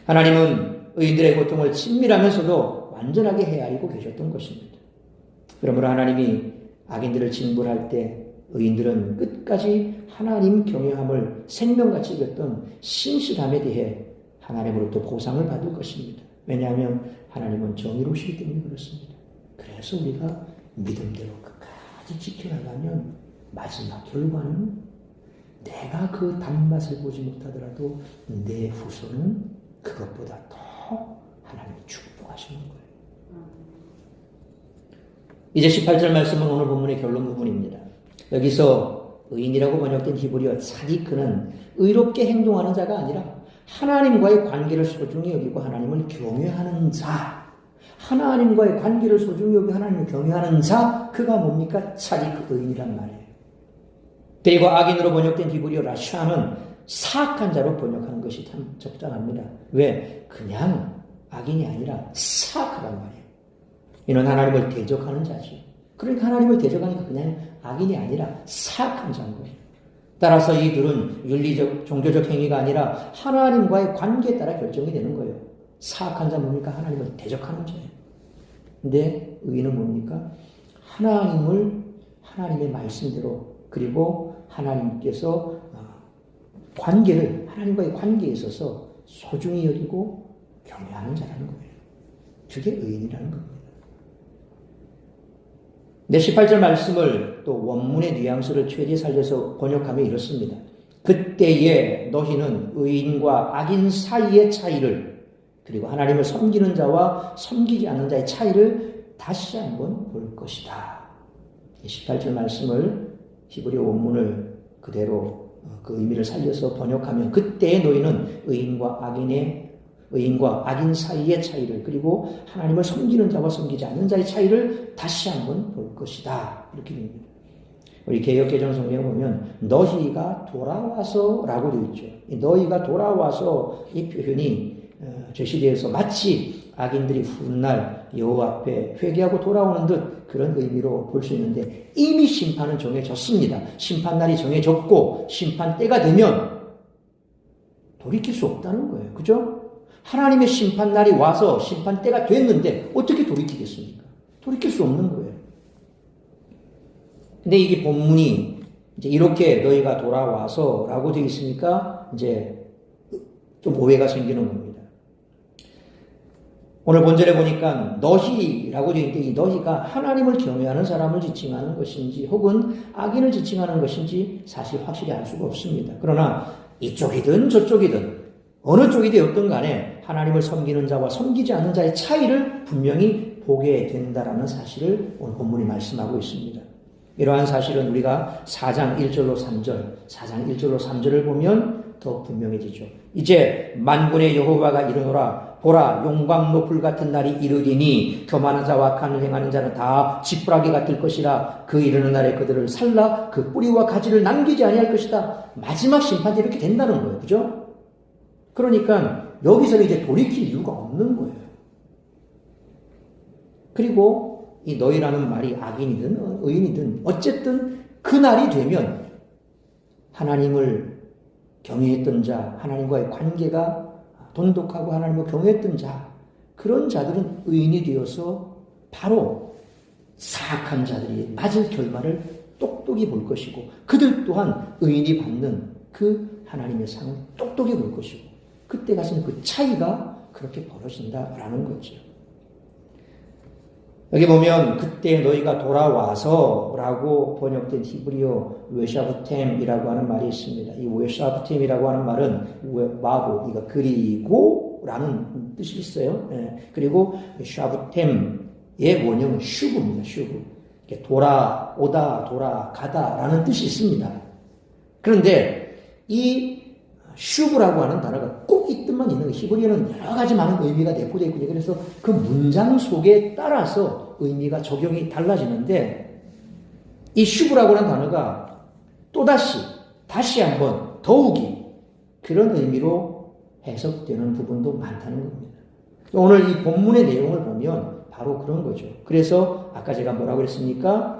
하나님은 의인들의 고통을 친밀하면서도 완전하게 헤아리고 계셨던 것입니다. 그러므로 하나님이 악인들을 징벌할 때 의인들은 끝까지 하나님 경외함을 생명같이 여겼던 신실함에 대해 하나님으로부터 보상을 받을 것입니다. 왜냐하면 하나님은 정의로우시기 때문에 그렇습니다. 그래서 우리가 믿음대로 끝까지 지켜나가면 마지막 결과는 내가 그 단맛을 보지 못하더라도 내 후손은 그것보다 더 하나님이 축복하시는 거예요. 이제 18절 말씀은 오늘 본문의 결론 부분입니다. 여기서 의인이라고 번역된 히브리어 차디크는 의롭게 행동하는 자가 아니라 하나님과의 관계를 소중히 여기고 하나님을 경외하는 자, 하나님과의 관계를 소중히 여기고 하나님을 경외하는 자, 그가 뭡니까? 차디크 의인이란 말이에요. 그리고 악인으로 번역된 히브리어 라샤는 사악한 자로 번역한 것이 참 적당합니다. 왜? 그냥 악인이 아니라 사악하단 말이에요. 이는 하나님을 대적하는 자지. 그러니까 하나님을 대적하니까 그냥 악인이 아니라 사악한 자인 거예요. 따라서 이들은 윤리적, 종교적 행위가 아니라 하나님과의 관계에 따라 결정이 되는 거예요. 사악한 자 뭡니까? 하나님을 대적하는 자예요. 근데 의인은 뭡니까? 하나님의 말씀대로 그리고 하나님께서 하나님과의 관계에 있어서 소중히 여기고 경외하는 자라는 거예요. 그게 의인이라는 겁니다. 네, 18절 말씀을 또 원문의 뉘앙스를 최대히 살려서 번역하면 이렇습니다. 그때에 너희는 의인과 악인 사이의 차이를 그리고 하나님을 섬기는 자와 섬기지 않는 자의 차이를 다시 한번 볼 것이다. 18절 말씀을 히브리어 원문을 그대로 그 의미를 살려서 번역하면 그때에 너희는 의인과 악인 사이의 차이를 그리고 하나님을 섬기는 자와 섬기지 않는 자의 차이를 다시 한번 볼 것이다. 이렇게 됩니다. 우리 개역개정 성경에 보면 너희가 돌아와서 라고 되어 있죠. 너희가 돌아와서 이 표현이 제시되어서 마치 악인들이 훗날 여호와 앞에 회개하고 돌아오는 듯 그런 의미로 볼 수 있는데 이미 심판은 정해졌습니다. 심판날이 정해졌고 심판 때가 되면 돌이킬 수 없다는 거예요. 그죠? 하나님의 심판날이 와서 심판 때가 됐는데 어떻게 돌이키겠습니까? 돌이킬 수 없는 거예요. 근데 이게 본문이 이제 이렇게 너희가 돌아와서 라고 되어 있으니까 이제 좀 오해가 생기는 겁니다. 오늘 본절에 보니까 너희라고 되어 있는데 이 너희가 하나님을 경외하는 사람을 지칭하는 것인지 혹은 악인을 지칭하는 것인지 사실 확실히 알 수가 없습니다. 그러나 이쪽이든 저쪽이든 어느 쪽이 되었든 간에 하나님을 섬기는 자와 섬기지 않는 자의 차이를 분명히 보게 된다라는 사실을 오늘 본문이 말씀하고 있습니다. 이러한 사실은 우리가 4장 1절로 3절을 보면 더 분명해지죠. 이제 만군의 여호와가 이르노라 보라 용광 노풀 같은 날이 이르리니 교만한 자와 악한을 행하는 자는 다 지푸라기 같을 것이라 그 이르는 날에 그들을 살라 그 뿌리와 가지를 남기지 아니할 것이다. 마지막 심판 때 이렇게 된다는 거예요. 그죠? 그러니까 여기서 이제 돌이킬 이유가 없는 거예요. 그리고 이 너희라는 말이 악인이든 의인이든 어쨌든 그 날이 되면 하나님을 경외했던 자, 하나님과의 관계가 돈독하고 하나님을 경외했던 자, 그런 자들은 의인이 되어서 바로 사악한 자들이 맞을 결말을 똑똑히 볼 것이고 그들 또한 의인이 받는 그 하나님의 상을 똑똑히 볼 것이고 그때 가서는 그 차이가 그렇게 벌어진다라는 거죠. 여기 보면 그때 너희가 돌아와서 라고 번역된 히브리어 웨샤브템이라고 하는 말이 있습니다. 이 웨샤브템이라고 하는 말은 와보, 이거 그리고 라는 뜻이 있어요. 그리고 샤브템의 원형은 슈브입니다. 슈브. 돌아오다, 돌아가다 라는 뜻이 있습니다. 그런데 이 슈브라고 하는 단어가 꼭 이 뜻만 있는 거예요. 히브리어는 여러 가지 많은 의미가 내포되어 있거든요. 그래서 그 문장 속에 따라서 의미가 적용이 달라지는데 이 슈브라고 하는 단어가 또다시 다시 한번 더욱이 그런 의미로 해석되는 부분도 많다는 겁니다. 오늘 이 본문의 내용을 보면 바로 그런 거죠. 그래서 아까 제가 뭐라고 그랬습니까?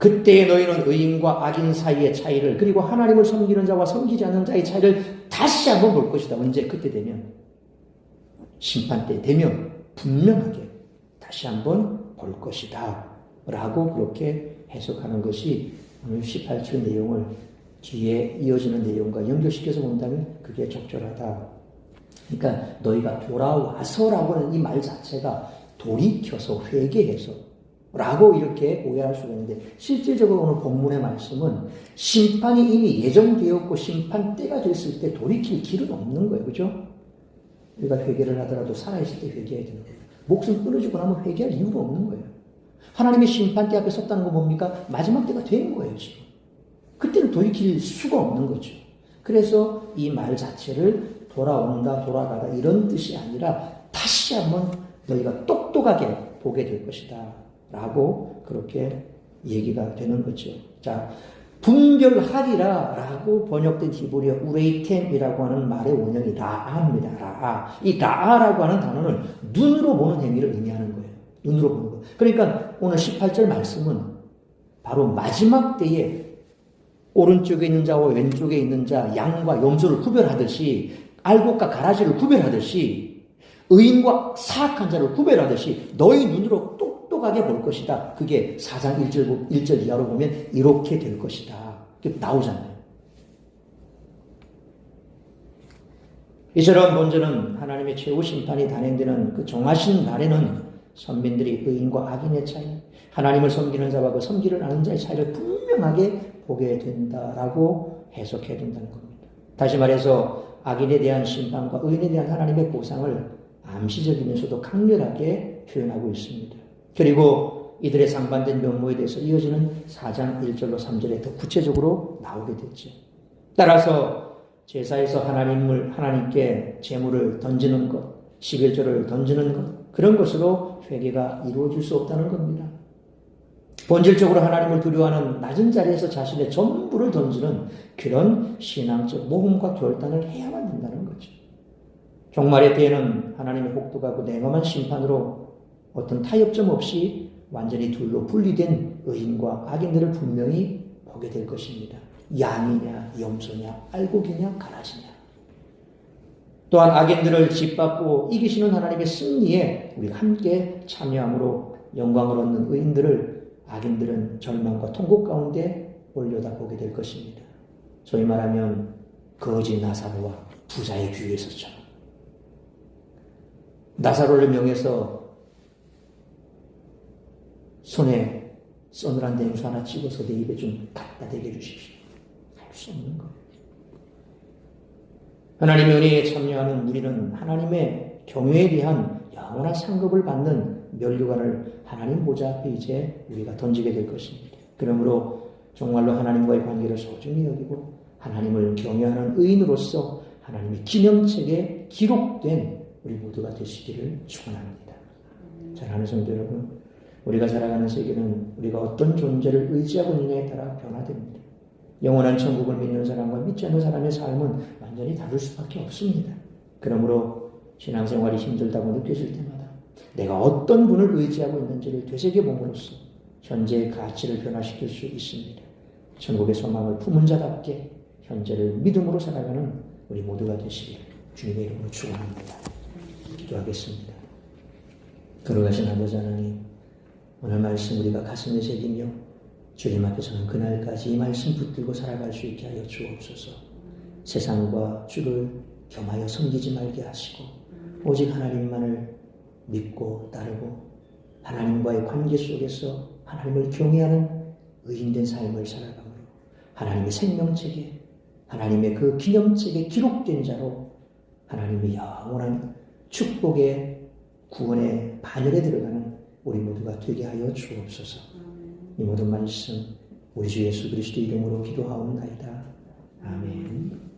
그때의 너희는 의인과 악인 사이의 차이를 그리고 하나님을 섬기는 자와 섬기지 않는 자의 차이를 다시 한번 볼 것이다. 언제? 그때 되면 심판 때 되면 분명하게 다시 한번 볼 것이다 라고 그렇게 해석하는 것이 오늘 18절 내용을 뒤에 이어지는 내용과 연결시켜서 본다면 그게 적절하다. 그러니까 너희가 돌아와서라고 하는 이 말 자체가 돌이켜서 회개해서 라고 이렇게 오해할 수가 있는데 실질적으로 오늘 본문의 말씀은 심판이 이미 예정되었고 심판 때가 됐을 때 돌이킬 길은 없는 거예요. 그죠? 우리가 회개를 하더라도 살아있을 때 회개해야 되는 거예요. 목숨 끊어지고 나면 회개할 이유가 없는 거예요. 하나님의 심판 때 앞에 섰다는 건 뭡니까? 마지막 때가 된 거예요. 지금. 그때는 돌이킬 수가 없는 거죠. 그래서 이 말 자체를 돌아온다, 돌아가다 이런 뜻이 아니라 다시 한번 너희가 똑똑하게 보게 될 것이다. 라고 그렇게 얘기가 되는 거죠. 자, 분별하리라 라고 번역된 히브리어 우레이템이라고 하는 말의 원형이 라아입니다. 라아. 이 라아라고 하는 단어는 눈으로 보는 행위를 의미하는 거예요. 눈으로 보는 거. 그러니까 오늘 18절 말씀은 바로 마지막 때에 오른쪽에 있는 자와 왼쪽에 있는 자, 양과 염소를 구별하듯이 알곡과 가라지를 구별하듯이 의인과 사악한 자를 구별하듯이 너희 눈으로 똑똑하게 볼 것이다. 그게 4장 1절 이하로 보면 이렇게 될 것이다. 이렇게 나오잖아요. 이처럼 먼저는 하나님의 최후 심판이 단행되는 그 정하신 날에는 선민들이 의인과 악인의 차이, 하나님을 섬기는 자와 그 섬기를 아는 자의 차이를 분명하게 보게 된다라고 해석해야 된다는 겁니다. 다시 말해서 악인에 대한 심판과 의인에 대한 하나님의 보상을 암시적이면서도 강렬하게 표현하고 있습니다. 그리고 이들의 상반된 면모에 대해서 이어지는 4장 1절로 3절에 더 구체적으로 나오게 됐죠. 따라서 제사에서 하나님께 제물을 던지는 것, 11조를 던지는 것, 그런 것으로 회개가 이루어질 수 없다는 겁니다. 본질적으로 하나님을 두려워하는 낮은 자리에서 자신의 전부를 던지는 그런 신앙적 모험과 결단을 해야만 된다는 거죠. 종말의 때에는 하나님의 혹독하고 냉엄한 심판으로 어떤 타협점 없이 완전히 둘로 분리된 의인과 악인들을 분명히 보게 될 것입니다. 양이냐, 염소냐, 알곡이냐, 가라지냐. 또한 악인들을 짓밟고 이기시는 하나님의 승리에 우리가 함께 참여함으로 영광을 얻는 의인들을 악인들은 절망과 통곡 가운데 올려다보게 될 것입니다. 소위 말하면 거지 나사로와 부자의 귀에서처럼. 나사로를 명해서 손에 서늘한 냉수 하나 찍어서 내 입에 좀 갖다 대게 주십시오. 할 수 없는 거예요. 하나님의 은혜에 참여하는 우리는 하나님의 경외에 대한 영원한 상급을 받는 면류관을 하나님 보좌 앞에 이제 우리가 던지게 될 것입니다. 그러므로 정말로 하나님과의 관계를 소중히 여기고 하나님을 경외하는 의인으로서 하나님의 기념책에 기록된 우리 모두가 되시기를 축원합니다. 사랑하는 성도 여러분, 우리가 살아가는 세계는 우리가 어떤 존재를 의지하고 있느냐에 따라 변화됩니다. 영원한 천국을 믿는 사람과 믿지 않는 사람의 삶은 완전히 다를 수밖에 없습니다. 그러므로 신앙생활이 힘들다고 느껴질 때마다 내가 어떤 분을 의지하고 있는지를 되새겨봄으로써 현재의 가치를 변화시킬 수 있습니다. 천국의 소망을 품은 자답게 현재를 믿음으로 살아가는 우리 모두가 되시기를 주님의 이름으로 축원합니다. 기도하겠습니다. 걸어가신 아버지 하나님, 오늘 말씀 우리가 가슴에 새기며 주님 앞에서는 그날까지 이 말씀 붙들고 살아갈 수 있게 하여 주옵소서. 세상과 주를 겸하여 섬기지 말게 하시고 오직 하나님만을 믿고 따르고 하나님과의 관계 속에서 하나님을 경외하는 의인된 삶을 살아감으로 하나님의 생명책에 하나님의 그 기념책에 기록된 자로 하나님의 영원한 축복의 구원의 반열에 들어가는 우리 모두가 되게 하여 주옵소서. 이 모든 말씀 우리 주 예수 그리스도 이름으로 기도하옵나이다. 아멘.